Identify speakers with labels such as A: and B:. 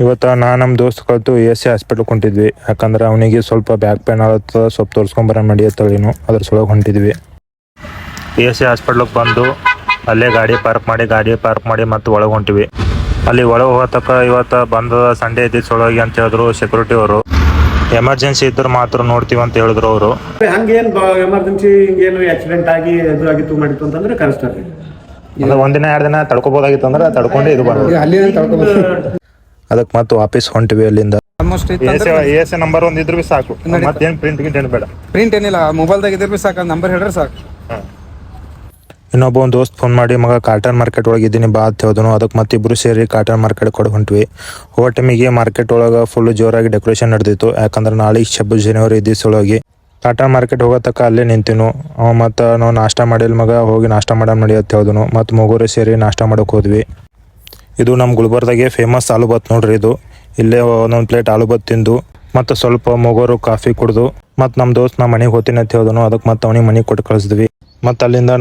A: ಇವತ್ತು ನಮ್ಮ ದೋಸ್ತ್ ಕಲ್ತು ಎಸ್ ಸಿ ಹಾಸ್ಪಿಟ್ಲ್ ಹೊಂಟಿದ್ವಿ. ಯಾಕಂದ್ರೆ ಅವನಿಗೆ ಸ್ವಲ್ಪ ಬ್ಯಾಕ್ ಪೇನ್ ಆಗುತ್ತೆ, ಸ್ವಲ್ಪ ತೋರಿಸ್ಕೊಂಬರ ನಡಿಯತ್ತೇಳಿನು ಅದ್ರ ಸಲುವಾಗಿ ಹೊಂಟಿದ್ವಿ. ಎಸ್ ಸಿ ಹಾಸ್ಪಿಟ್ಲಿಗೆ ಬಂದು ಅಲ್ಲೇ ಗಾಡಿ ಪಾರ್ಕ್ ಮಾಡಿ ಮತ್ತು ಒಳಗೆ ಹೊಂಟಿವಿ. ಅಲ್ಲಿ ಒಳಗೆ ಹೋಗತಕ್ಕ ಇವತ್ತು ಬಂದ ಸಂಡೇ ಇದ್ದಿದ್ದು ಸಲುವಾಗಿ ಅಂತ ಹೇಳಿದ್ರು ಸೆಕ್ಯೂರಿಟಿ ಅವರು. ಎಮರ್ಜೆನ್ಸಿ ಇದ್ರೆ ಮಾತ್ರ ನೋಡ್ತೀವಿ ಅಂತ ಹೇಳಿದ್ರು ಅವರು.
B: ಹಂಗೇನು ಎಮರ್ಜೆನ್ಸಿ ಹಿಂಗೇನು ಆಕ್ಸಿಡೆಂಟ್ ಆಗಿ ಅದು ಆಗಿತ್ತು ಮಾಡಿತ್ತು ಅಂತಂದ್ರೆ ಕರೆಸ್ತಾರೆ.
A: ಒಂದಿನ 2 ದಿನ ತಡ್ಕೋಬೋದಾಗಿತ್ತು ಅಂದ್ರೆ ತಡ್ಕೊಂಡು ಇದು ಬಂದು ಅದಕ್ಕೆ ಮತ್ತೆ ವಾಪಸ್ ಹೊಂಟಿವಿ ಅಲ್ಲಿಂದ. ಎಸ್ ನಂಬರ್ 1 ಇದ್ರು ಸಾಕು, ಮತ್ತೇನು ಪ್ರಿಂಟ್ ಬೇಡ.
C: ಪ್ರಿಂಟ್ ಏನಿಲ್ಲ, ಮೊಬೈಲ್ದಾಗ ಇದ್ರೆ ಸಾಕು, ನಂಬರ್ ಹೇಳಿದ್ರೆ ಸಾಕು.
A: ಇನ್ನೊಬ್ಬ ಒಂದು ದೋಸ್ತ್ ಫೋನ್ ಮಾಡಿ ಮಗ ಕಾಟನ್ ಮಾರ್ಕೆಟ್ ಒಳಗೆ ಇದ್ದೀನಿ ಬಾ ಅಂತ ಹೇಳಿದನು. ಅದಕ್ಕೆ ಮತ್ತಿಬ್ಬರು ಸೇರಿ ಕಾಟನ್ ಮಾರ್ಕೆಟ್ ಕೊಡು ಹೊಂಟ್ವಿ. ಹೋಗೋ ಟೈಮಿಗೆ ಮಾರ್ಕೆಟ್ ಒಳಗೆ ಫುಲ್ ಜೋರಾಗಿ ಡೆಕೋರೇಷನ್ ನಡೆದಿತ್ತು. ಯಾಕಂದ್ರೆ ನಾಳೆ 26 ಜನವರಿ ಇದ್ದಿಸೊಳಗೆ ಕಾಟನ್ ಮಾರ್ಕೆಟ್ ಹೋಗೋತಕ್ಕ ಅಲ್ಲೇ ನಿಂತಿನು. ಅವ ಮತ್ತು ನಾವು ನಾಷ್ಟ ಮಾಡಿಲ್ಲ ಮಗ, ಹೋಗಿ ನಾಷ್ಟ ಮಾಡೋಣ ನಡಿ ಅಂತ ಹೇಳಿದನು. ಮತ್ತು ಮೂವರು ಸೇರಿ ನಾಷ್ಟ ಮಾಡೋಕೆ ಹೋದ್ವಿ. ಇದು ನಮ್ಮ ಗುಲ್ಬರ್ದಾಗೆ ಫೇಮಸ್ ಆಲೂಬತ್ ನೋಡ್ರಿ. ಇದು ಇಲ್ಲೇ ಒಂದೊಂದು ಪ್ಲೇಟ್ ಆಲೂಬತ್ ತಿಂದು ಮತ್ತು ಸ್ವಲ್ಪ ಮೂವರು ಕಾಫಿ ಕುಡ್ದು ಮತ್ತು ನಮ್ಮ ದೋಸ್ತ್ ನಾ ಮನೆಗೆ ಹೋಗ್ತೀನಿ ಅಂತ ಹೇಳಿದನು. ಅದಕ್ಕೆ ಮತ್ತೆ ಅವನಿಗೆ ಮನೆಗೆ ಕೊಟ್ಟು ಕಳಿಸಿದ್ವಿ. ಮತ್ತು ಅಲ್ಲಿಂದ ನಮ್ಮ